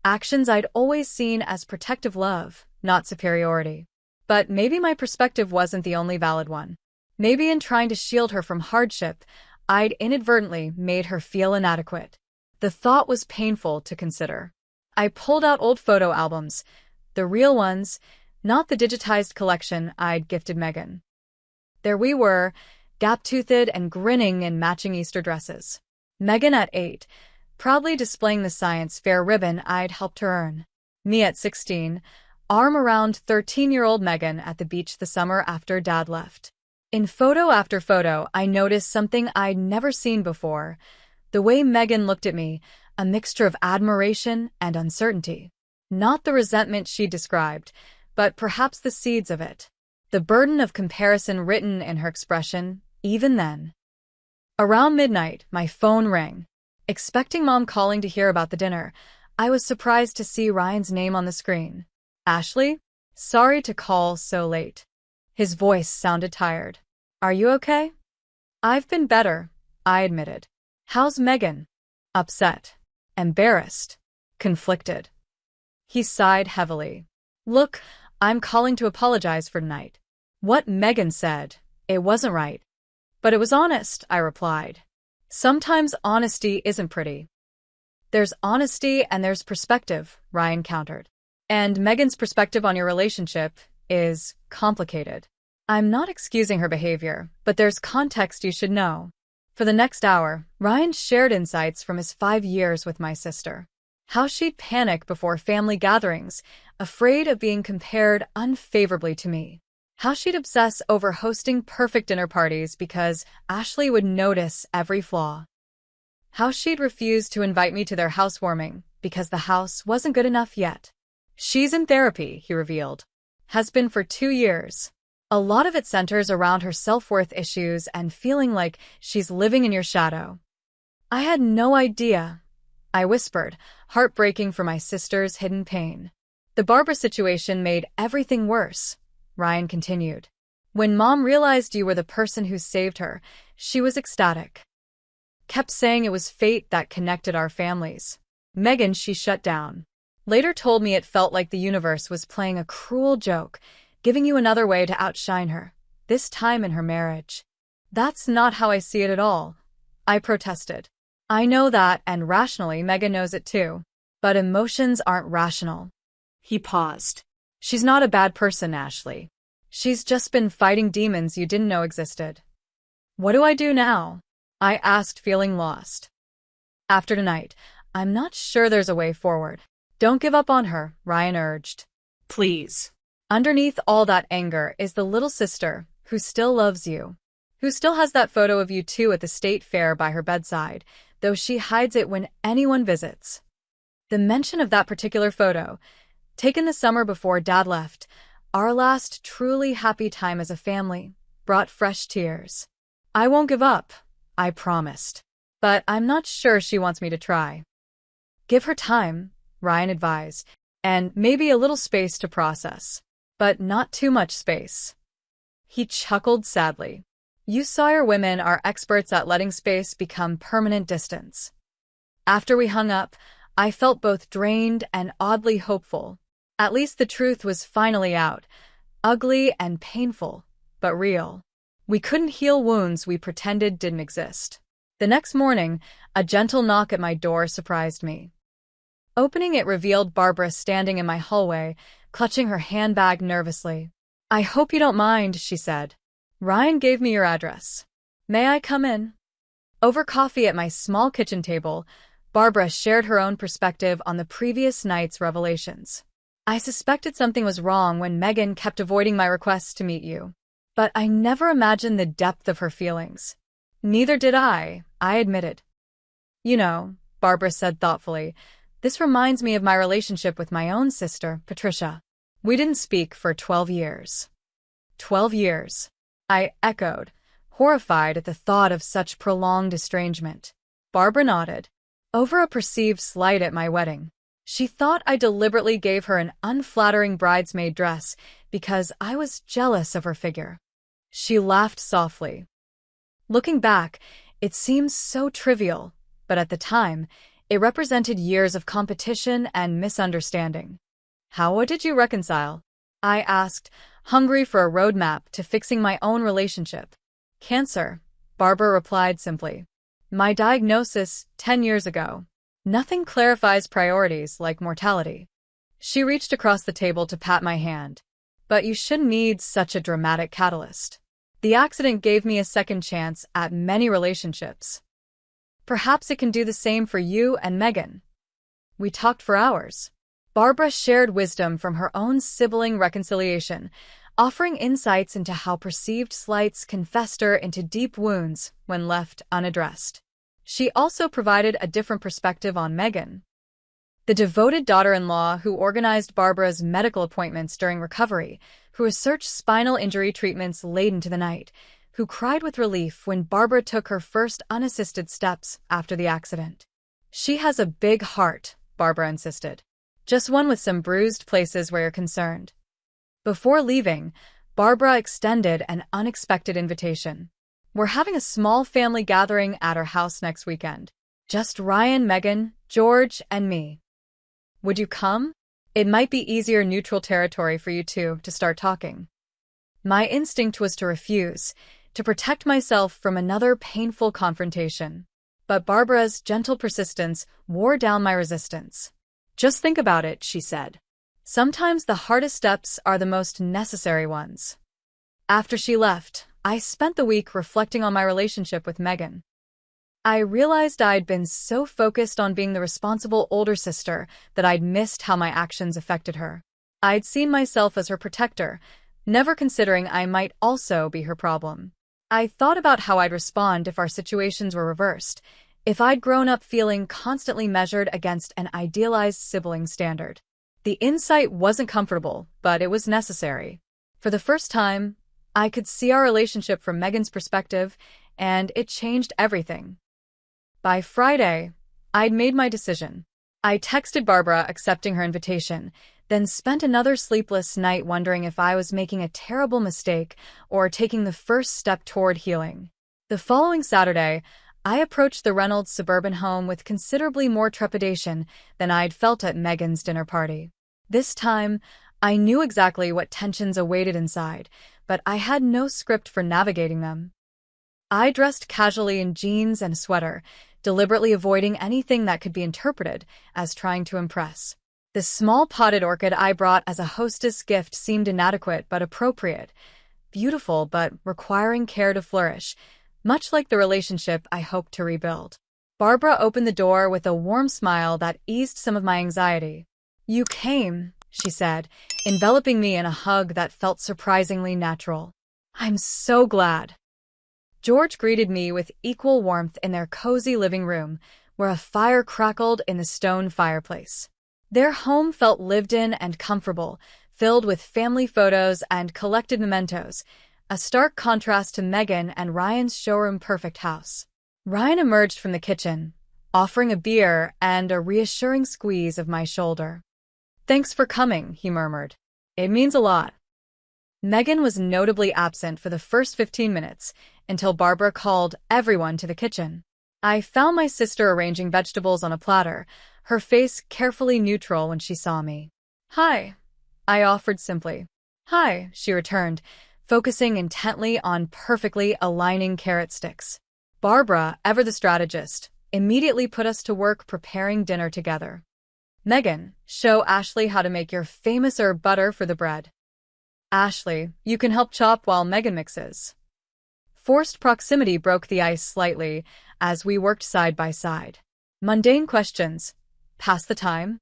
actions I'd always seen as protective love, not superiority. But maybe my perspective wasn't the only valid one. Maybe in trying to shield her from hardship, I'd inadvertently made her feel inadequate. The thought was painful to consider. I pulled out old photo albums, the real ones, not the digitized collection I'd gifted Megan. There we were, gap-toothed and grinning in matching Easter dresses. Megan at 8, proudly displaying the science fair ribbon I'd helped her earn. Me at 16, arm around 13-year-old Megan at the beach the summer after Dad left. In photo after photo, I noticed something I'd never seen before. The way Megan looked at me, a mixture of admiration and uncertainty. Not the resentment she described, but perhaps the seeds of it. The burden of comparison written in her expression, even then. Around midnight, my phone rang. Expecting Mom calling to hear about the dinner, I was surprised to see Ryan's name on the screen. Ashley? Sorry to call so late. His voice sounded tired. Are you okay? I've been better, I admitted. How's Megan? Upset. Embarrassed. Conflicted. He sighed heavily. Look, I'm calling to apologize for tonight. What Megan said, it wasn't right. But it was honest, I replied. Sometimes honesty isn't pretty. There's honesty and there's perspective, Ryan countered. And Megan's perspective on your relationship is complicated. I'm not excusing her behavior, but there's context you should know. For the next hour, Ryan shared insights from his 5 years with my sister. How she'd panic before family gatherings, afraid of being compared unfavorably to me. How she'd obsess over hosting perfect dinner parties because Ashley would notice every flaw. How she'd refuse to invite me to their housewarming because the house wasn't good enough yet. She's in therapy, he revealed. Has been for 2 years. A lot of it centers around her self-worth issues and feeling like she's living in your shadow. I had no idea, I whispered, heartbreaking for my sister's hidden pain. The Barbara situation made everything worse, Ryan continued. When Mom realized you were the person who saved her, she was ecstatic. Kept saying it was fate that connected our families. Megan, she shut down. Later told me it felt like the universe was playing a cruel joke, giving you another way to outshine her, this time in her marriage. That's not how I see it at all, I protested. I know that, and rationally Megan knows it too. But emotions aren't rational. He paused. She's not a bad person, Ashley. She's just been fighting demons you didn't know existed. What do I do now? I asked, feeling lost. After tonight, I'm not sure there's a way forward. Don't give up on her, Ryan urged. Please. Underneath all that anger is the little sister who still loves you, who still has that photo of you two at the state fair by her bedside, though she hides it when anyone visits. The mention of that particular photo, taken the summer before Dad left, our last truly happy time as a family, brought fresh tears. I won't give up, I promised. But I'm not sure she wants me to try. Give her time, Ryan advised, and maybe a little space to process. But not too much space. He chuckled sadly. You Sawyer women are experts at letting space become permanent distance. After we hung up, I felt both drained and oddly hopeful. At least the truth was finally out. Ugly and painful, but real. We couldn't heal wounds we pretended didn't exist. The next morning, a gentle knock at my door surprised me. Opening it revealed Barbara standing in my hallway, clutching her handbag nervously. I hope you don't mind, she said. Ryan gave me your address. May I come in? Over coffee at my small kitchen table, Barbara shared her own perspective on the previous night's revelations. I suspected something was wrong when Megan kept avoiding my requests to meet you. But I never imagined the depth of her feelings. Neither did I admitted. You know, Barbara said thoughtfully, this reminds me of my relationship with my own sister, Patricia. We didn't speak for 12 years. 12 years, I echoed, horrified at the thought of such prolonged estrangement. Barbara nodded. Over a perceived slight at my wedding. She thought I deliberately gave her an unflattering bridesmaid dress because I was jealous of her figure. She laughed softly. Looking back, it seems so trivial, but at the time, it represented years of competition and misunderstanding. How did you reconcile? I asked, hungry for a roadmap to fixing my own relationship. Cancer, Barbara replied simply. My diagnosis 10 years ago. Nothing clarifies priorities like mortality. She reached across the table to pat my hand. But you shouldn't need such a dramatic catalyst. The accident gave me a second chance at many relationships. Perhaps it can do the same for you and Megan. We talked for hours. Barbara shared wisdom from her own sibling reconciliation, offering insights into how perceived slights can fester into deep wounds when left unaddressed. She also provided a different perspective on Megan, the devoted daughter-in-law who organized Barbara's medical appointments during recovery, who researched spinal injury treatments late into the night, who cried with relief when Barbara took her first unassisted steps after the accident. She has a big heart, Barbara insisted. Just one with some bruised places where you're concerned. Before leaving, Barbara extended an unexpected invitation. We're having a small family gathering at our house next weekend. Just Ryan, Megan, George, and me. Would you come? It might be easier neutral territory for you two to start talking. My instinct was to refuse, to protect myself from another painful confrontation. But Barbara's gentle persistence wore down my resistance. Just think about it, she said. Sometimes the hardest steps are the most necessary ones. After she left, I spent the week reflecting on my relationship with Megan. I realized I'd been so focused on being the responsible older sister that I'd missed how my actions affected her. I'd seen myself as her protector, never considering I might also be her problem. I thought about how I'd respond if our situations were reversed, if I'd grown up feeling constantly measured against an idealized sibling standard. The insight wasn't comfortable, but it was necessary. For the first time, I could see our relationship from Megan's perspective, and it changed everything. By Friday, I'd made my decision. I texted Barbara accepting her invitation, then spent another sleepless night wondering if I was making a terrible mistake or taking the first step toward healing. The following Saturday, I approached the Reynolds suburban home with considerably more trepidation than I'd felt at Megan's dinner party. This time, I knew exactly what tensions awaited inside, but I had no script for navigating them. I dressed casually in jeans and a sweater, deliberately avoiding anything that could be interpreted as trying to impress. The small potted orchid I brought as a hostess gift seemed inadequate but appropriate, beautiful but requiring care to flourish, much like the relationship I hoped to rebuild. Barbara opened the door with a warm smile that eased some of my anxiety. You came, she said, enveloping me in a hug that felt surprisingly natural. I'm so glad. George greeted me with equal warmth in their cozy living room, where a fire crackled in the stone fireplace. Their home felt lived in and comfortable, filled with family photos and collected mementos, a stark contrast to Megan and Ryan's showroom-perfect house. Ryan emerged from the kitchen, offering a beer and a reassuring squeeze of my shoulder. Thanks for coming, he murmured. It means a lot. Megan was notably absent for the first 15 minutes, until Barbara called everyone to the kitchen. I found my sister arranging vegetables on a platter, her face carefully neutral when she saw me. Hi, I offered simply. Hi, she returned, focusing intently on perfectly aligning carrot sticks. Barbara, ever the strategist, immediately put us to work preparing dinner together. Megan, show Ashley how to make your famous herb butter for the bread. Ashley, you can help chop while Megan mixes. Forced proximity broke the ice slightly as we worked side by side. Mundane questions. Pass the time?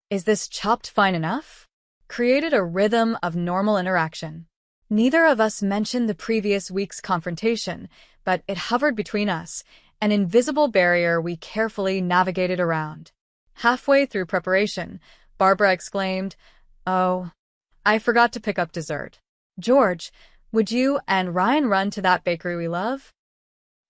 Is this chopped fine enough? Created a rhythm of normal interaction. Neither of us mentioned the previous week's confrontation, but it hovered between us, an invisible barrier we carefully navigated around. Halfway through preparation, Barbara exclaimed, "Oh, I forgot to pick up dessert. George, would you and Ryan run to that bakery we love?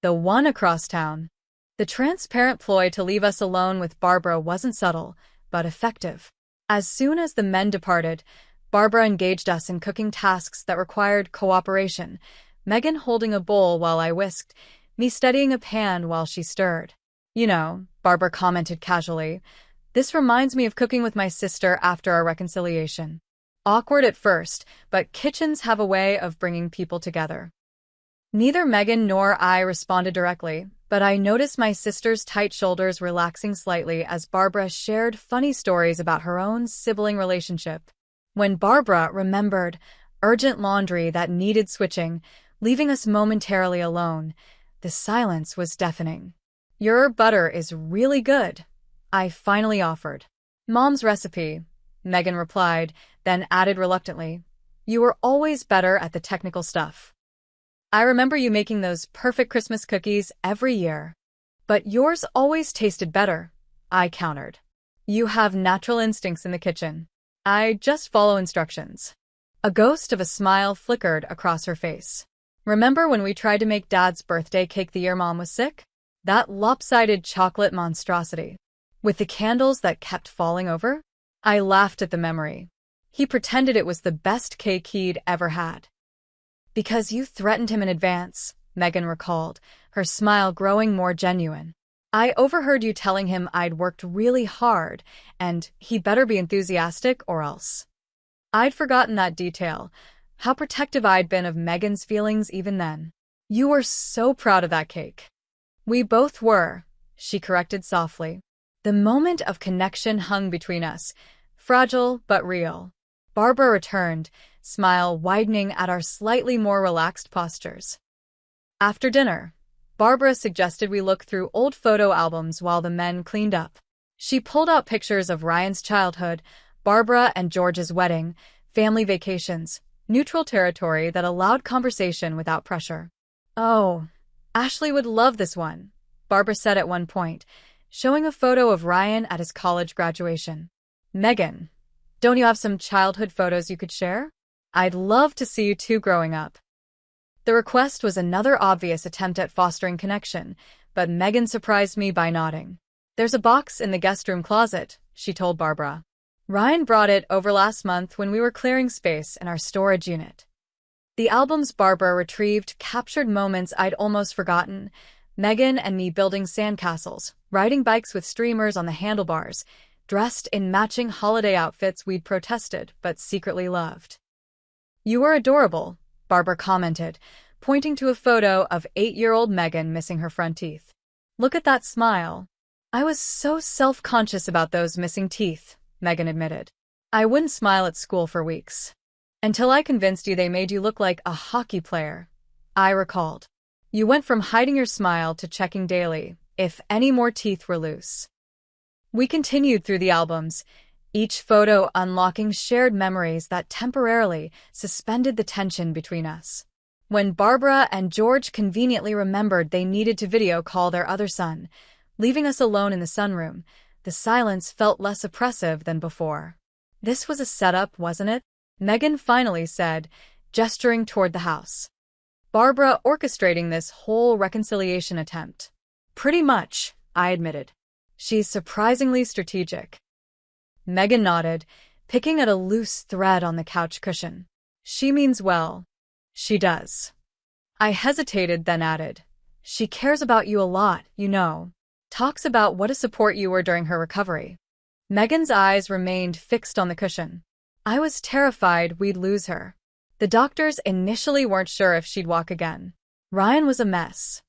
The one across town." The transparent ploy to leave us alone with Barbara wasn't subtle, but effective. As soon as the men departed, Barbara engaged us in cooking tasks that required cooperation, Megan holding a bowl while I whisked, me steadying a pan while she stirred. You know, Barbara commented casually, this reminds me of cooking with my sister after our reconciliation. Awkward at first, but kitchens have a way of bringing people together. Neither Megan nor I responded directly, but I noticed my sister's tight shoulders relaxing slightly as Barbara shared funny stories about her own sibling relationship. When Barbara remembered urgent laundry that needed switching, leaving us momentarily alone, the silence was deafening. Your butter is really good, I finally offered. Mom's recipe, Megan replied, then added reluctantly, you were always better at the technical stuff. I remember you making those perfect Christmas cookies every year. But yours always tasted better, I countered. You have natural instincts in the kitchen. I just follow instructions. A ghost of a smile flickered across her face. Remember when we tried to make Dad's birthday cake the year Mom was sick? That lopsided chocolate monstrosity. With the candles that kept falling over? I laughed at the memory. He pretended it was the best cake he'd ever had. Because you threatened him in advance, Megan recalled, her smile growing more genuine. I overheard you telling him I'd worked really hard, and he'd better be enthusiastic or else. I'd forgotten that detail, how protective I'd been of Megan's feelings even then. You were so proud of that cake. We both were, she corrected softly. The moment of connection hung between us, fragile but real. Barbara returned, smile widening at our slightly more relaxed postures. After dinner, Barbara suggested we look through old photo albums while the men cleaned up. She pulled out pictures of Ryan's childhood, Barbara and George's wedding, family vacations, neutral territory that allowed conversation without pressure. Oh, Ashley would love this one, Barbara said at one point, showing a photo of Ryan at his college graduation. Megan, don't you have some childhood photos you could share? I'd love to see you two growing up. The request was another obvious attempt at fostering connection, but Megan surprised me by nodding. There's a box in the guest room closet, she told Barbara. Ryan brought it over last month when we were clearing space in our storage unit. The albums Barbara retrieved captured moments I'd almost forgotten. Megan and me building sandcastles, riding bikes with streamers on the handlebars, dressed in matching holiday outfits we'd protested but secretly loved. You were adorable, Barbara commented, pointing to a photo of 8-year-old Megan missing her front teeth. Look at that smile. I was so self-conscious about those missing teeth, Megan admitted. I wouldn't smile at school for weeks. Until I convinced you they made you look like a hockey player, I recalled. You went from hiding your smile to checking daily if any more teeth were loose. We continued through the albums, each photo unlocking shared memories that temporarily suspended the tension between us. When Barbara and George conveniently remembered they needed to video call their other son, leaving us alone in the sunroom, the silence felt less oppressive than before. "This was a setup, wasn't it?" Megan finally said, gesturing toward the house. "Barbara orchestrating this whole reconciliation attempt." "Pretty much," I admitted. "She's surprisingly strategic." Megan nodded, picking at a loose thread on the couch cushion. "She means well." "She does." I hesitated, then added, "She cares about you a lot, you know. Talks about what a support you were during her recovery." Megan's eyes remained fixed on the cushion. I was terrified we'd lose her. The doctors initially weren't sure if she'd walk again. Ryan was a mess.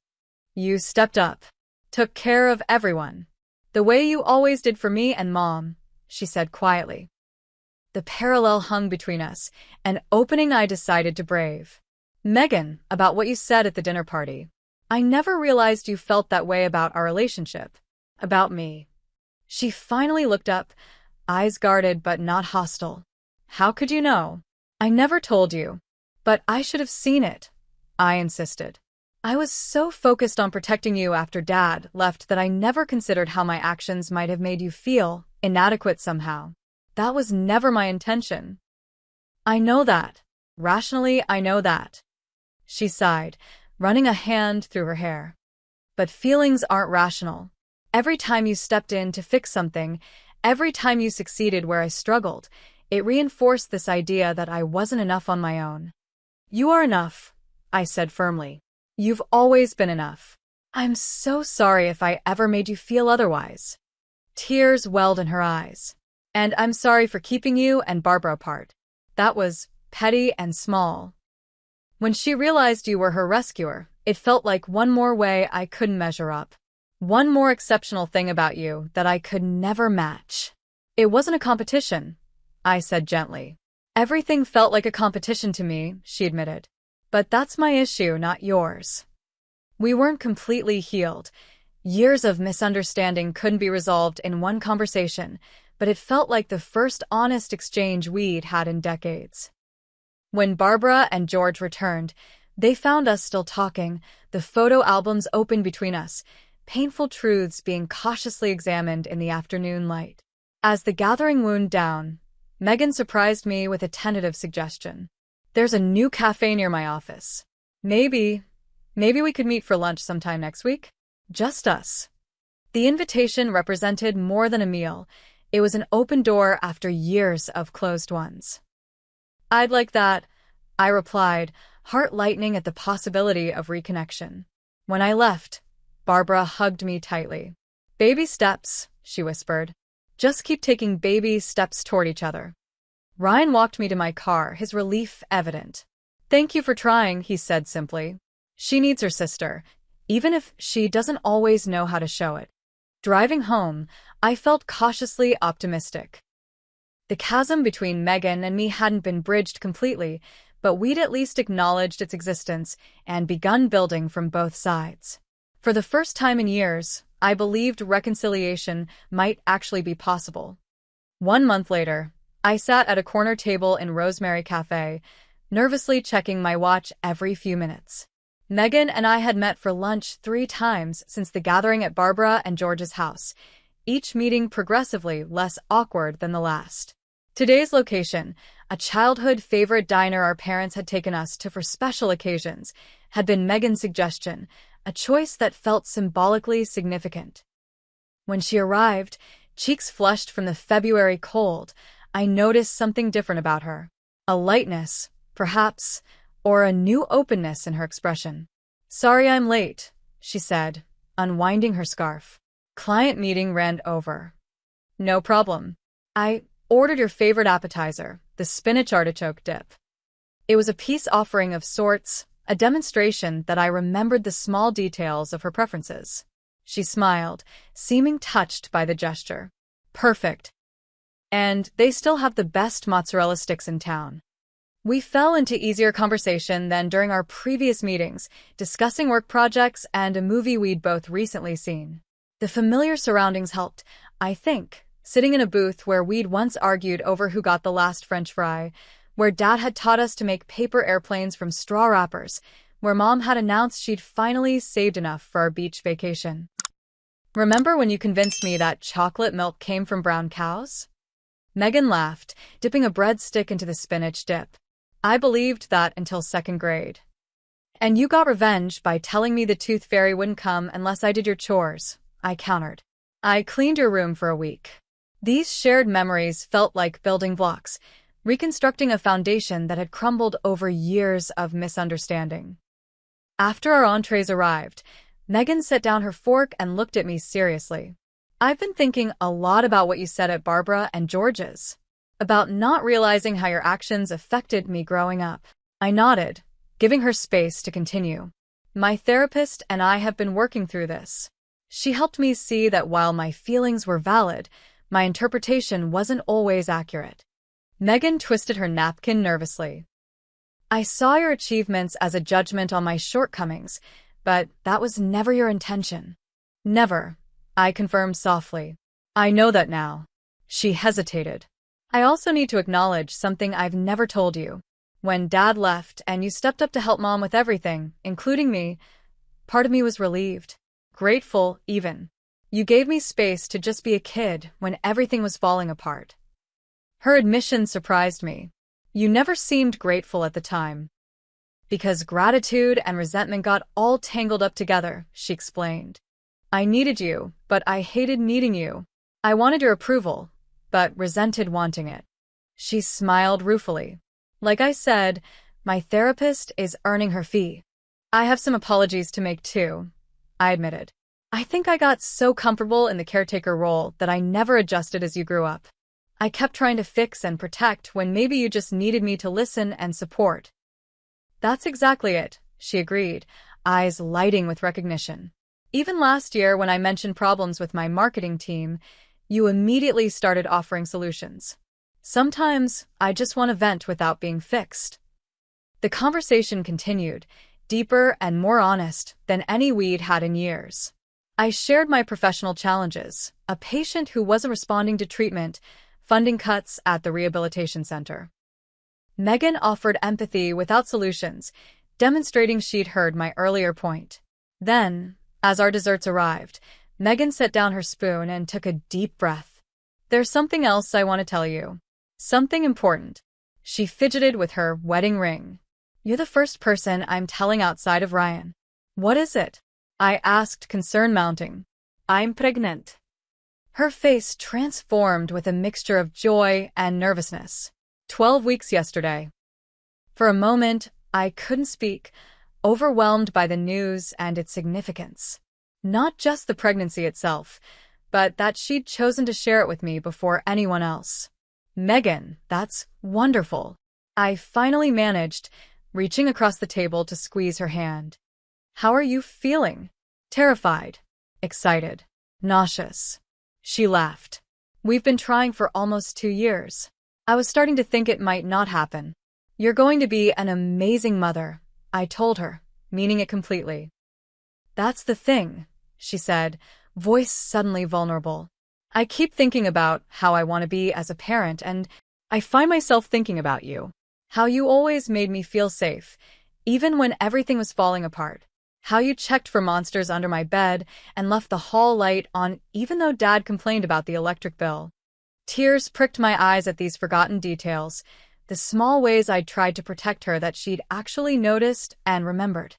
"You stepped up. Took care of everyone. The way you always did for me and Mom," she said quietly. The parallel hung between us, an opening I decided to brave. "Megan, about what you said at the dinner party. I never realized you felt that way about our relationship. About me." She finally looked up, eyes guarded but not hostile. "How could you know? I never told you." "But I should have seen it," I insisted. "I was so focused on protecting you after Dad left that I never considered how my actions might have made you feel inadequate somehow. That was never my intention." "I know that. Rationally, I know that." She sighed, running a hand through her hair. "But feelings aren't rational. Every time you stepped in to fix something, every time you succeeded where I struggled, it reinforced this idea that I wasn't enough on my own." "You are enough," I said firmly. "You've always been enough. I'm so sorry if I ever made you feel otherwise." Tears welled in her eyes. "And I'm sorry for keeping you and Barbara apart. That was petty and small." When she realized you were her rescuer, it felt like one more way I couldn't measure up. One more exceptional thing about you that I could never match. "It wasn't a competition," I said gently. "Everything felt like a competition to me," she admitted. "But that's my issue, not yours." We weren't completely healed. Years of misunderstanding couldn't be resolved in one conversation, but it felt like the first honest exchange we'd had in decades. When Barbara and George returned, they found us still talking, the photo albums open between us, painful truths being cautiously examined in the afternoon light. As the gathering wound down, Megan surprised me with a tentative suggestion. "There's a new cafe near my office. Maybe we could meet for lunch sometime next week? Just us." The invitation represented more than a meal. It was an open door after years of closed ones. "I'd like that," I replied, heart lightening at the possibility of reconnection. When I left, Barbara hugged me tightly. "Baby steps," she whispered. "Just keep taking baby steps toward each other." Ryan walked me to my car, his relief evident. "Thank you for trying," he said simply. "She needs her sister, even if she doesn't always know how to show it." Driving home, I felt cautiously optimistic. The chasm between Megan and me hadn't been bridged completely, but we'd at least acknowledged its existence and begun building from both sides. For the first time in years, I believed reconciliation might actually be possible. 1 month later, I sat at a corner table in Rosemary Cafe, nervously checking my watch every few minutes. Megan and I had met for lunch 3 times since the gathering at Barbara and George's house, each meeting progressively less awkward than the last. Today's location, a childhood favorite diner our parents had taken us to for special occasions, had been Megan's suggestion, a choice that felt symbolically significant. When she arrived, cheeks flushed from the February cold, I noticed something different about her. A lightness, perhaps, or a new openness in her expression. "Sorry I'm late," she said, unwinding her scarf. "Client meeting ran over." "No problem. I ordered your favorite appetizer, the spinach artichoke dip." It was a peace offering of sorts, a demonstration that I remembered the small details of her preferences. She smiled, seeming touched by the gesture. "Perfect. And they still have the best mozzarella sticks in town." We fell into easier conversation than during our previous meetings, discussing work projects and a movie we'd both recently seen. The familiar surroundings helped, I think, sitting in a booth where we'd once argued over who got the last French fry, where Dad had taught us to make paper airplanes from straw wrappers, where Mom had announced she'd finally saved enough for our beach vacation. Remember when you convinced me that chocolate milk came from brown cows? Megan laughed, dipping a breadstick into the spinach dip. I believed that until second grade. And you got revenge by telling me the tooth fairy wouldn't come unless I did your chores, I countered. I cleaned your room for a week. These shared memories felt like building blocks, reconstructing a foundation that had crumbled over years of misunderstanding. After our entrees arrived, Megan set down her fork and looked at me seriously. I've been thinking a lot about what you said at Barbara and George's, about not realizing how your actions affected me growing up. I nodded, giving her space to continue. My therapist and I have been working through this. She helped me see that while my feelings were valid, my interpretation wasn't always accurate. Megan twisted her napkin nervously. I saw your achievements as a judgment on my shortcomings, but that was never your intention. Never, I confirmed softly. I know that now. She hesitated. I also need to acknowledge something I've never told you. When Dad left and you stepped up to help Mom with everything, including me, part of me was relieved. Grateful, even. You gave me space to just be a kid when everything was falling apart. Her admission surprised me. You never seemed grateful at the time. Because gratitude and resentment got all tangled up together, she explained. I needed you, but I hated needing you. I wanted your approval, but resented wanting it. She smiled ruefully. Like I said, my therapist is earning her fee. I have some apologies to make too, I admitted. I think I got so comfortable in the caretaker role that I never adjusted as you grew up. I kept trying to fix and protect when maybe you just needed me to listen and support. That's exactly it, she agreed, eyes lighting with recognition. Even last year when I mentioned problems with my marketing team, you immediately started offering solutions. Sometimes I just want to vent without being fixed. The conversation continued, deeper and more honest than any we'd had in years. I shared my professional challenges, a patient who wasn't responding to treatment, funding cuts at the rehabilitation center. Megan offered empathy without solutions, demonstrating she'd heard my earlier point. Then, as our desserts arrived, Megan set down her spoon and took a deep breath. There's something else I want to tell you. Something important. She fidgeted with her wedding ring. You're the first person I'm telling outside of Ryan. What is it? I asked, concern mounting. I'm pregnant. Her face transformed with a mixture of joy and nervousness. 12 weeks yesterday. For a moment, I couldn't speak, overwhelmed by the news and its significance. Not just the pregnancy itself, but that she'd chosen to share it with me before anyone else. Megan, that's wonderful. I finally managed, reaching across the table to squeeze her hand. How are you feeling? Terrified, excited, nauseous. She laughed. We've been trying for almost 2 years. I was starting to think it might not happen. You're going to be an amazing mother, I told her, meaning it completely. That's the thing, she said, voice suddenly vulnerable. I keep thinking about how I want to be as a parent, and I find myself thinking about you. How you always made me feel safe, even when everything was falling apart. How you checked for monsters under my bed and left the hall light on even though Dad complained about the electric bill. Tears pricked my eyes at these forgotten details, the small ways I'd tried to protect her that she'd actually noticed and remembered.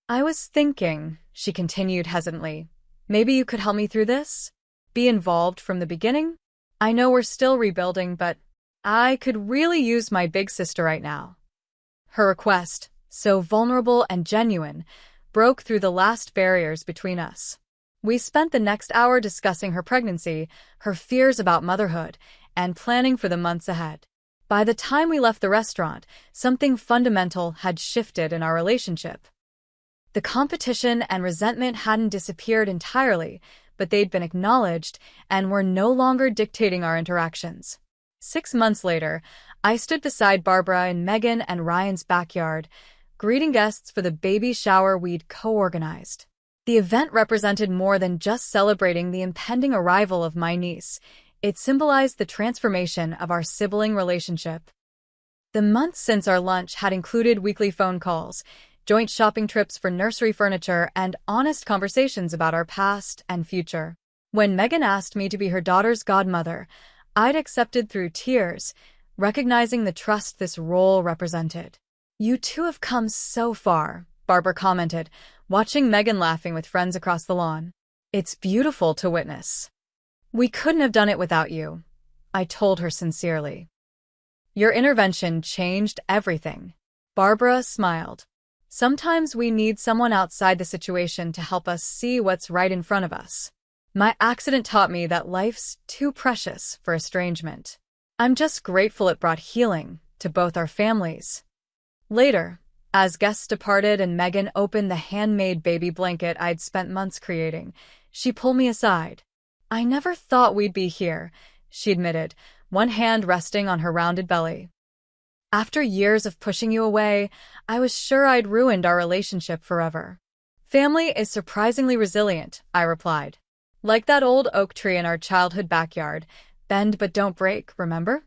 I was thinking, she continued hesitantly, maybe you could help me through this? Be involved from the beginning? I know we're still rebuilding, but I could really use my big sister right now. Her request, so vulnerable and genuine, broke through the last barriers between us. We spent the next hour discussing her pregnancy, her fears about motherhood, and planning for the months ahead. By the time we left the restaurant, something fundamental had shifted in our relationship. The competition and resentment hadn't disappeared entirely, but they'd been acknowledged and were no longer dictating our interactions. 6 months later, I stood beside Barbara in Megan and Ryan's backyard, greeting guests for the baby shower we'd co-organized. The event represented more than just celebrating the impending arrival of my niece. It symbolized the transformation of our sibling relationship. The months since our lunch had included weekly phone calls, joint shopping trips for nursery furniture, and honest conversations about our past and future. When Megan asked me to be her daughter's godmother, I'd accepted through tears, recognizing the trust this role represented. "You two have come so far," Barbara commented, watching Megan laughing with friends across the lawn. "It's beautiful to witness." "We couldn't have done it without you," I told her sincerely. "Your intervention changed everything." Barbara smiled. "Sometimes we need someone outside the situation to help us see what's right in front of us. My accident taught me that life's too precious for estrangement. I'm just grateful it brought healing to both our families." Later, as guests departed and Megan opened the handmade baby blanket I'd spent months creating, she pulled me aside. "I never thought we'd be here," she admitted, one hand resting on her rounded belly. "After years of pushing you away, I was sure I'd ruined our relationship forever." "Family is surprisingly resilient," I replied. "Like that old oak tree in our childhood backyard. Bend but don't break, remember?"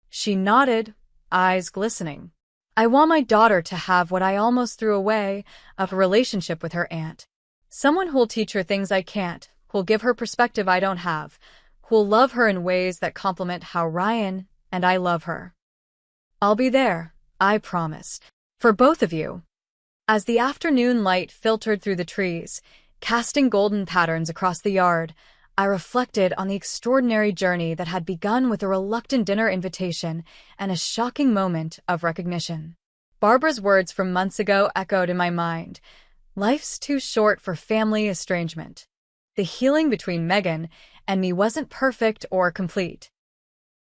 She nodded, eyes glistening. "I want my daughter to have what I almost threw away, a relationship with her aunt. Someone who'll teach her things I can't, who'll give her perspective I don't have, who'll love her in ways that complement how Ryan and I love her. I'll be there, I promised. For both of you." As the afternoon light filtered through the trees, casting golden patterns across the yard, I reflected on the extraordinary journey that had begun with a reluctant dinner invitation and a shocking moment of recognition. Barbara's words from months ago echoed in my mind. Life's too short for family estrangement. The healing between Megan and me wasn't perfect or complete.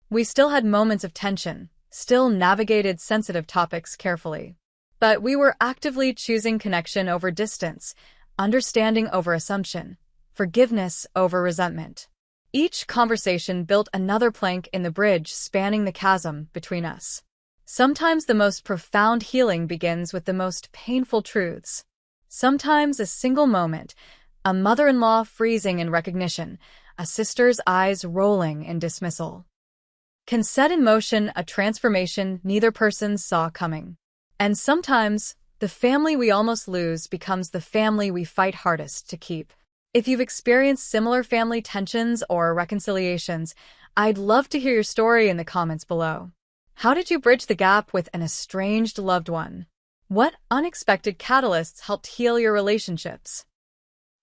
We still had moments of tension, still navigated sensitive topics carefully. But we were actively choosing connection over distance, understanding over assumption, forgiveness over resentment. Each conversation built another plank in the bridge spanning the chasm between us. Sometimes the most profound healing begins with the most painful truths. Sometimes a single moment, a mother-in-law freezing in recognition, a sister's eyes rolling in dismissal, can set in motion a transformation neither person saw coming. And sometimes, the family we almost lose becomes the family we fight hardest to keep. If you've experienced similar family tensions or reconciliations, I'd love to hear your story in the comments below. How did you bridge the gap with an estranged loved one? What unexpected catalysts helped heal your relationships?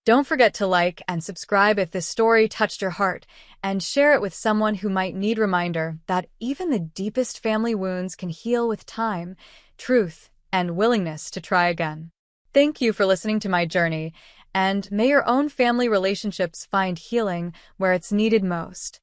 Don't forget to like and subscribe if this story touched your heart, and share it with someone who might need reminder that even the deepest family wounds can heal with time, truth, and willingness to try again. Thank you for listening to my journey, and may your own family relationships find healing where it's needed most.